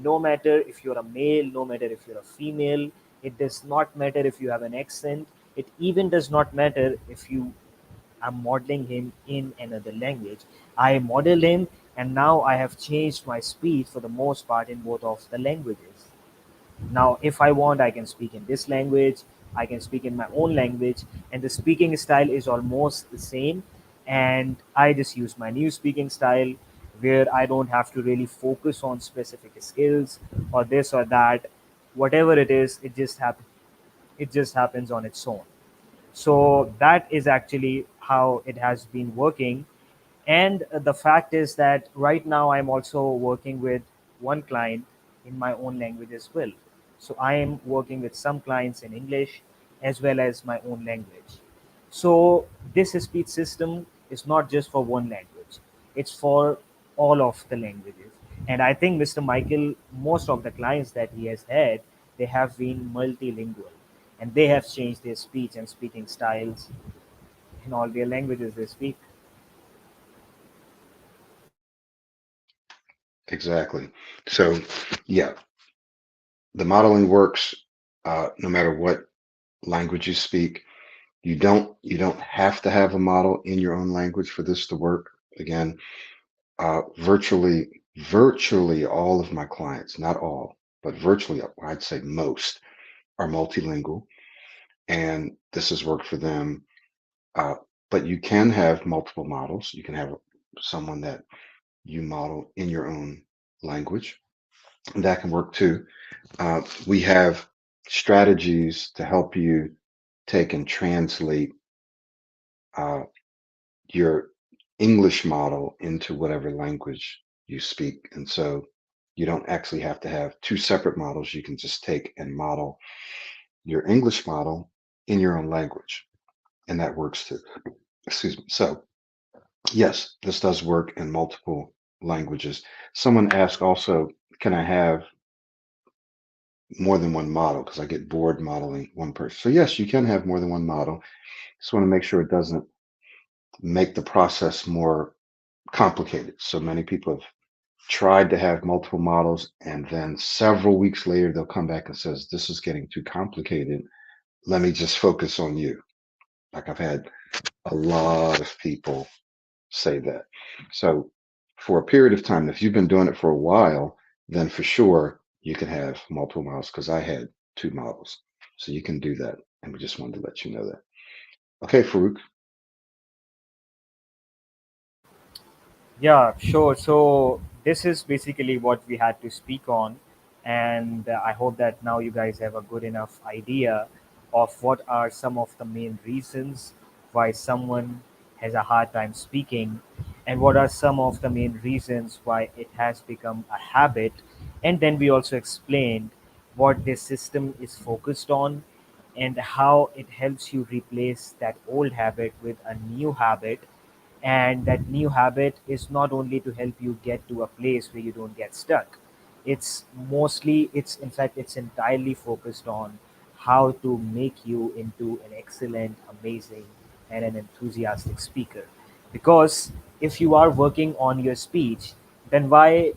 Speaker 2: no matter if you're a male, no matter if you're a female. It does not matter if you have an accent. It even does not matter if you are modeling him in another language. I model him, and now I have changed my speech for the most part in both of the languages. Now, if I want, I can speak in this language, I can speak in my own language, and the speaking style is almost the same. And I just use my new speaking style where I don't have to really focus on specific skills or this or that. Whatever it is, it just happens on its own. So that is actually how it has been working. And the fact is that right now I'm also working with one client in my own language as well. So I am working with some clients in English as well as my own language. So this speech system is not just for one language, it's for all of the languages. And I think Mr. Michael, most of the clients that he has had, they have been multilingual, and they have changed their speech and speaking styles in all their languages they speak.
Speaker 1: Exactly. So, yeah, the modeling works no matter what language you speak. You don't have to have a model in your own language for this to work. Again, virtually all of my clients, not all, but virtually, I'd say most, are multilingual, and this has worked for them. Uh, but you can have multiple models. You can have someone that you model in your own language, and that can work too. We have strategies to help you take and translate uh, your English model into whatever language you speak. And so you don't actually have to have two separate models. You can just take and model your English model in your own language, and that works too. Excuse me. So, yes, this does work in multiple languages. Someone asked also, can I have more than one model? Because I get bored modeling one person. So, yes, you can have more than one model. Just want to make sure it doesn't make the process more complicated. So many people have tried to have multiple models, and then several weeks later they'll come back and says, this is getting too complicated, let me just focus on you. Like, I've had a lot of people say that. So for a period of time, if you've been doing it for a while, then for sure you can have multiple models, because I had two models. So you can do that, and we just wanted to let you know that. Okay, Farouk.
Speaker 2: Yeah, sure. So this is basically what we had to speak on, and I hope that now you guys have a good enough idea of what are some of the main reasons why someone has a hard time speaking. and what are some of the main reasons why it has become a habit. And then we also explained what this system is focused on and how it helps you replace that old habit with a new habit. And that new habit is not only to help you get to a place where you don't get stuck. It's in fact it's entirely focused on how to make you into an excellent, amazing, and an enthusiastic speaker. Because if you are working on your speech, then why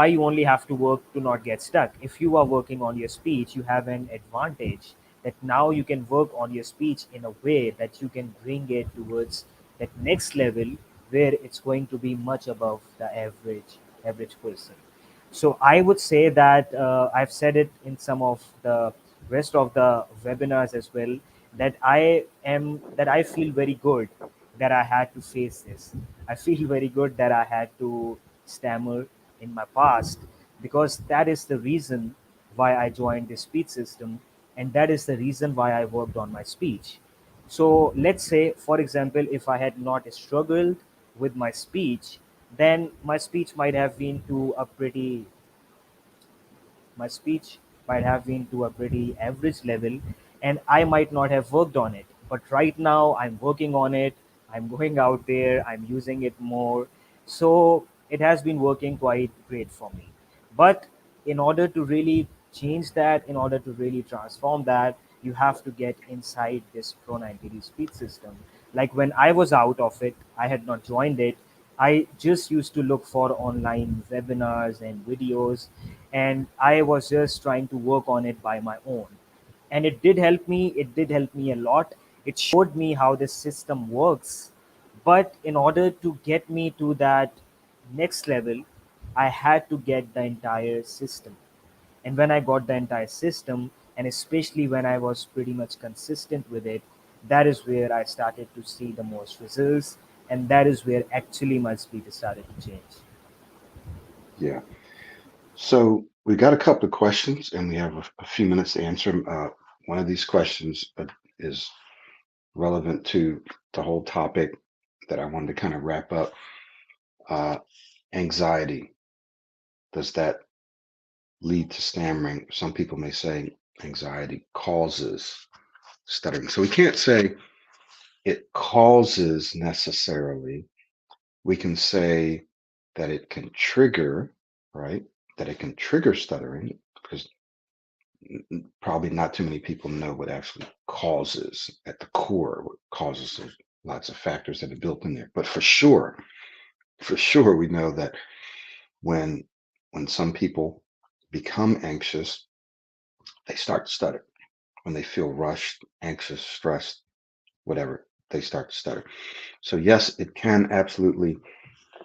Speaker 2: you only have to work to not get stuck? If you are working on your speech, you have an advantage that now you can work on your speech in a way that you can bring it towards that next level where it's going to be much above the average person. So I would say that I've said it in some of the rest of the webinars as well, that I feel very good that I had to face this. I feel very good that I had to stammer in my past, because that is the reason why I joined the speech system, and that is the reason why I worked on my speech. So let's say, for example, if I had not struggled with my speech, then might have been to a pretty my speech might have been to a pretty average level, and I might not have worked on it. But right now, I'm working on it. I'm going out there, I'm using it more. So it has been working quite great for me. But in order to really change that, in order to really transform that, you have to get inside this Pro 90 speed system. Like when I was out of it, I had not joined it. I just used to look for online webinars and videos, and I was just trying to work on it by my own. And it did help me a lot. It showed me how this system works. But in order to get me to that next level, I had to get the entire system. And when I got the entire system, and especially when I was pretty much consistent with it, that is where I started to see the most results. And that is where actually my speed started to change.
Speaker 1: Yeah. So we got a couple of questions, and we have a few minutes to answer them. One of these questions is relevant to the whole topic that I wanted to kind of wrap up. Uh, Anxiety, does that lead to stammering? Some people may say anxiety causes stuttering. So we can't say it causes necessarily. We can say that it can trigger, right? That it can trigger stuttering, because probably not too many people know what actually causes at the core, what causes. There's lots of factors that are built in there. But for sure, we know that when when some people become anxious, they start to stutter. When they feel rushed, anxious, stressed, whatever, they start to stutter. So yes, it can absolutely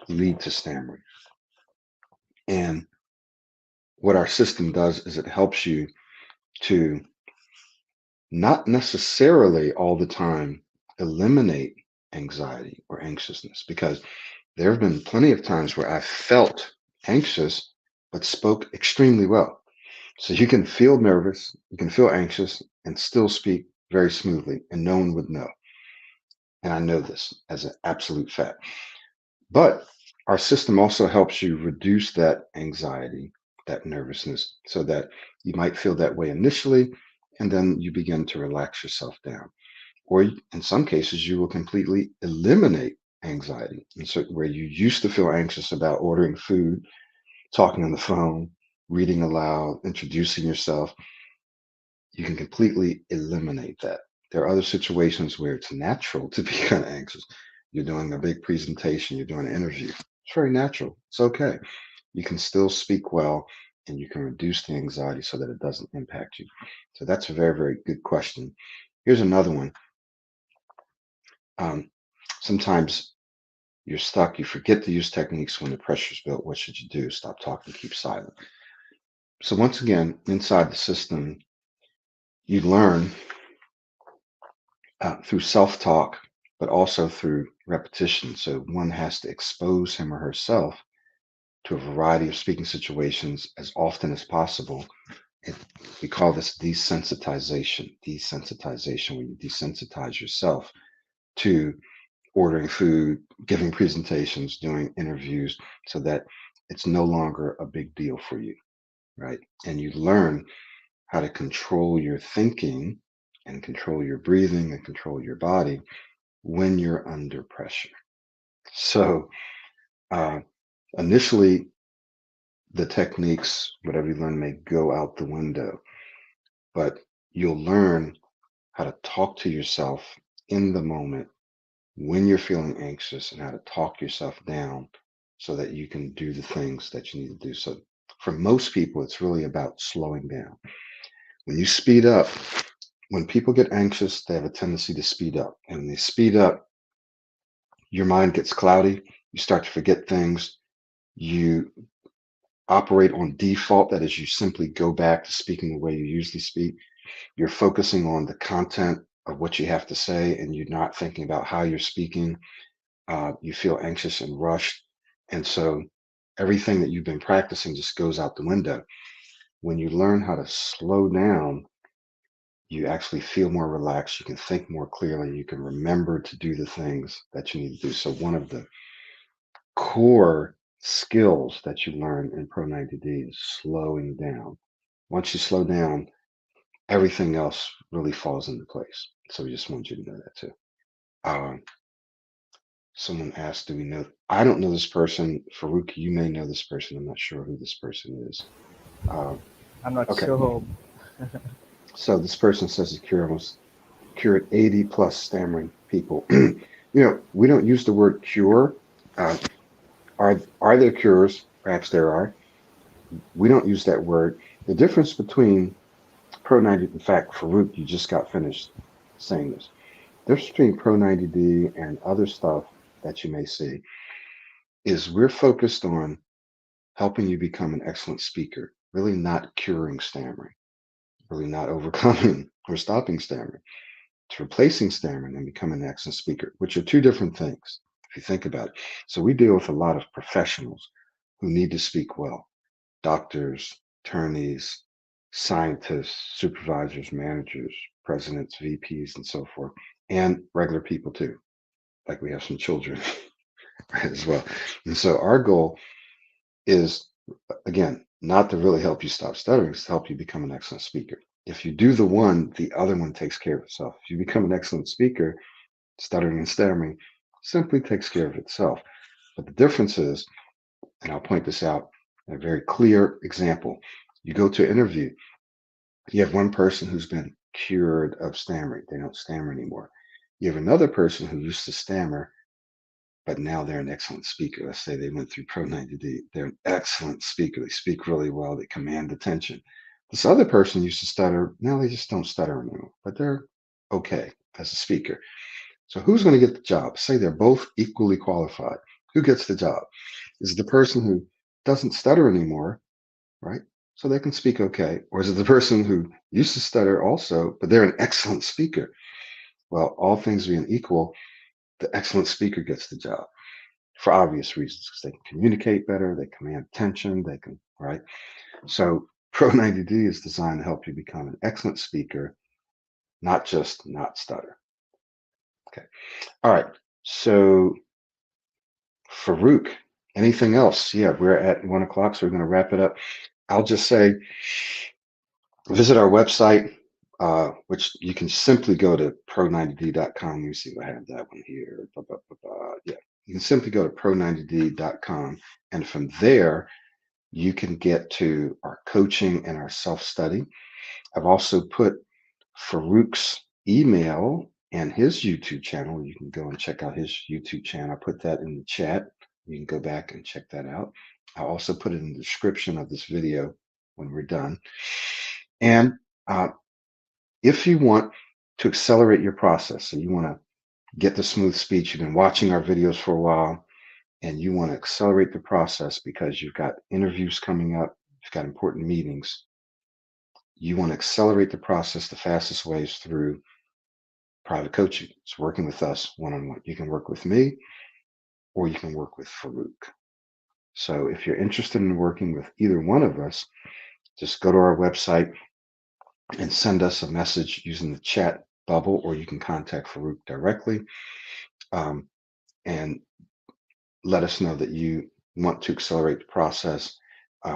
Speaker 1: lead to stammering. And what our system does is it helps you to not necessarily all the time eliminate anxiety or anxiousness, because there have been plenty of times where I felt anxious but spoke extremely well. So you can feel nervous, you can feel anxious, and still speak very smoothly, and no one would know. And I know this as an absolute fact. But our system also helps you reduce that anxiety, that nervousness, so that you might feel that way initially, and then you begin to relax yourself down. Or in some cases, you will completely eliminate anxiety. And so where you used to feel anxious about ordering food, talking on the phone, reading aloud, introducing yourself, you can completely eliminate that. There are other situations where it's natural to be kind of anxious. You're doing a big presentation, you're doing an interview. It's very natural. It's okay. You can still speak well, and you can reduce the anxiety so that it doesn't impact you. So that's a very, very good question. Here's another one. Um, Sometimes you're stuck, you forget to use techniques when the pressure's built. What should you do? Stop talking, keep silent. So, once again, inside the system, you learn through self talk, but also through repetition. So, one has to expose him or herself to a variety of speaking situations as often as possible. It, we call this desensitization, where you desensitize yourself to ordering food, giving presentations, doing interviews, so that it's no longer a big deal for you, right? And you learn how to control your thinking and control your breathing and control your body when you're under pressure. So, uh, initially, the techniques, whatever you learn, may go out the window, but you'll learn how to talk to yourself in the moment when you're feeling anxious and how to talk yourself down so that you can do the things that you need to do. So, for most people, it's really about slowing down. When you speed up, when people get anxious, they have a tendency to speed up. And when they speed up, your mind gets cloudy. You start to forget things. You operate on default. That is, you simply go back to speaking the way you usually speak. You're focusing on the content of what you have to say, and you're not thinking about how you're speaking. You feel anxious and rushed. And so everything that you've been practicing just goes out the window. When you learn how to slow down, you actually feel more relaxed. You can think more clearly. You can remember to do the things that you need to do. So, one of the core skills that you learn in Pro 90D is slowing down. Once you slow down, everything else really falls into place. So, we just want you to know that too. Um, Someone asked, do we know? I don't know this person. Farouk, you may know this person. I'm not sure who this person is. Uh,
Speaker 2: I'm not
Speaker 1: okay.
Speaker 2: sure.
Speaker 1: So, this person says he cured 80 plus stammering people. We don't use the word cure. Uh, are there cures? Perhaps there are. We don't use that word. The difference between Pro 90, in fact, Farouk, you just got finished saying this. The difference between Pro 90D and other stuff that you may see is we're focused on helping you become an excellent speaker, really not curing stammering, really not overcoming or stopping stammering. It's replacing stammering and becoming an excellent speaker, which are two different things if you think about it. So we deal with a lot of professionals who need to speak well: doctors, attorneys, scientists, supervisors, managers, presidents, VPs, and so forth, and regular people too. Like we have some children as well. And so our goal is, again, not to really help you stop stuttering, it's to help you become an excellent speaker. If you do the one, the other one takes care of itself. If you become an excellent speaker, stuttering and stammering simply takes care of itself. But the difference is, and I'll point this out in a very clear example. You go to an interview, you have one person who's been cured of stammering, they don't stammer anymore. You have another person who used to stammer, but now they're an excellent speaker. Let's say they went through Pro 90D. They're an excellent speaker. They speak really well. They command attention. This other person used to stutter. Now they just don't stutter anymore, but they're okay as a speaker. So who's going to get the job? Say they're both equally qualified. Who gets the job? Is it the person who doesn't stutter anymore, right? So they can speak okay. Or is it the person who used to stutter also, but they're an excellent speaker? Well, all things being equal, the excellent speaker gets the job for obvious reasons, because they can communicate better, they command attention, they can, right? So Pro 90D is designed to help you become an excellent speaker, not just not stutter. Okay. All right. So Farouk, anything else? Yeah, we're at 1 o'clock, so we're going to wrap it up. I'll just say visit our website, which you can simply go to pro90d.com. Let me see if I have that one here. Yeah, you can simply go to pro90d.com. And from there, you can get to our coaching and our self study. I've also put Farouk's email and his YouTube channel. You can go and check out his YouTube channel. I put that in the chat. You can go back and check that out. I'll also put it in the description of this video when we're done. And uh, if you want to accelerate your process, so you want to get the smooth speech, you've been watching our videos for a while, and you want to accelerate the process because you've got interviews coming up, you've got important meetings, you want to accelerate the process, the fastest way is through private coaching. It's working with us one-on-one. You can work with me or you can work with Farouk. So if you're interested in working with either one of us, just go to our website and send us a message using the chat bubble, or you can contact Farouk directly. and let us know that you want to accelerate the process.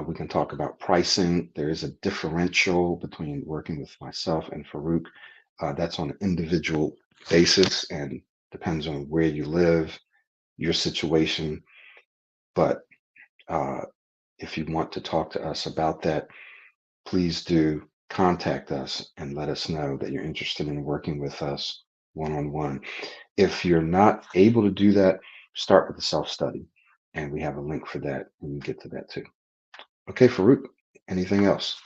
Speaker 1: We can talk about pricing. There is a differential between working with myself and Farouk. That's on an individual basis and depends on where you live, your situation. But uh, if you want to talk to us about that, please do contact us and let us know that you're interested in working with us one on one. If you're not able to do that, start with the self study. And we have a link for that when you get to that too. Okay, Farouk, anything else?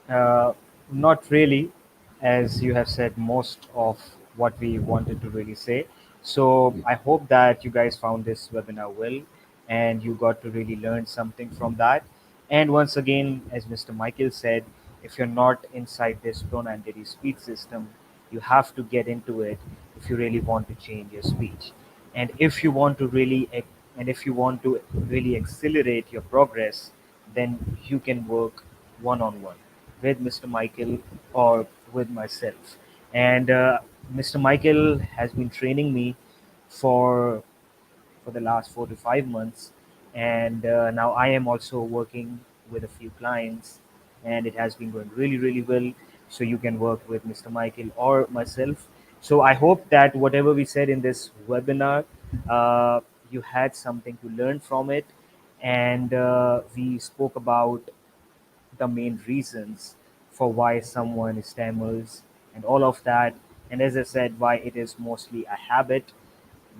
Speaker 2: Uh, Not really, as you have said most of what we wanted to really say. So
Speaker 1: Yeah,
Speaker 2: I hope that you guys found this webinar well and you got to really learn something from that. And once again, as Mr. Michael said, if you're not inside this pronunciation speech system, you have to get into it if you really want to change your speech. And if you want to really and if you want to really accelerate your progress, then you can work one on one with Mr. Michael or with myself. And Mr. Michael has been training me for the last 4 to 5 months, and now I am also working with a few clients, and it has been going really, really well. So you can work with Mr. Michael or myself. So I hope that whatever we said in this webinar, uh, you had something to learn from it, and we spoke about the main reasons for why someone stammers and all of that. And as I said, why it is mostly a habit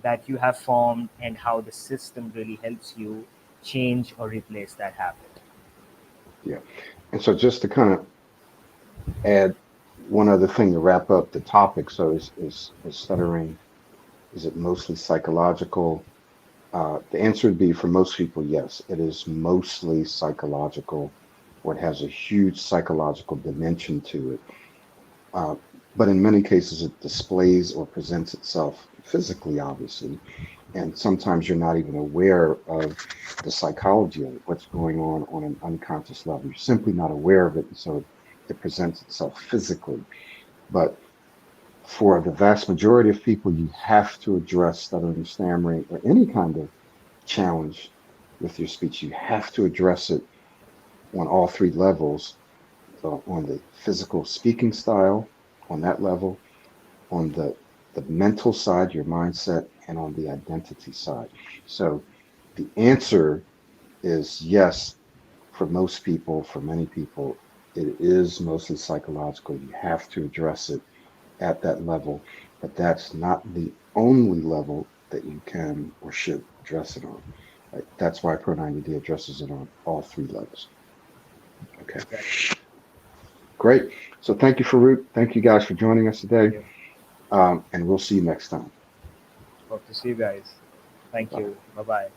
Speaker 2: that you have formed and how the system really helps you change or replace that habit.
Speaker 1: yeah. And so just to kind of add one other thing to wrap up the topic. So is stuttering, is it mostly psychological? The answer would be for most people, yes, it is mostly psychological, or it has a huge psychological dimension to it. Uh, but in many cases, it displays or presents itself physically, obviously. And sometimes you're not even aware of the psychology of it, what's going on an unconscious level. You're simply not aware of it. And so it presents itself physically. But for the vast majority of people, you have to address stuttering, stammering, or any kind of challenge with your speech. You have to address it on all three levels, on the physical speaking style, on that level, on the mental side, your mindset, and on the identity side. So the answer is yes, for most people, for many people, it is mostly psychological. You have to address it at that level, but that's not the only level that you can or should address it on. Right? That's why Pro 90D addresses it on all three levels. Okay,
Speaker 2: Exactly.
Speaker 1: great. So thank you, Farouk. Thank you guys for joining us
Speaker 2: Thank
Speaker 1: today,
Speaker 2: you.
Speaker 1: and we'll see you next time.
Speaker 2: Hope to see you guys. Thank
Speaker 1: Bye.
Speaker 2: you. Bye bye.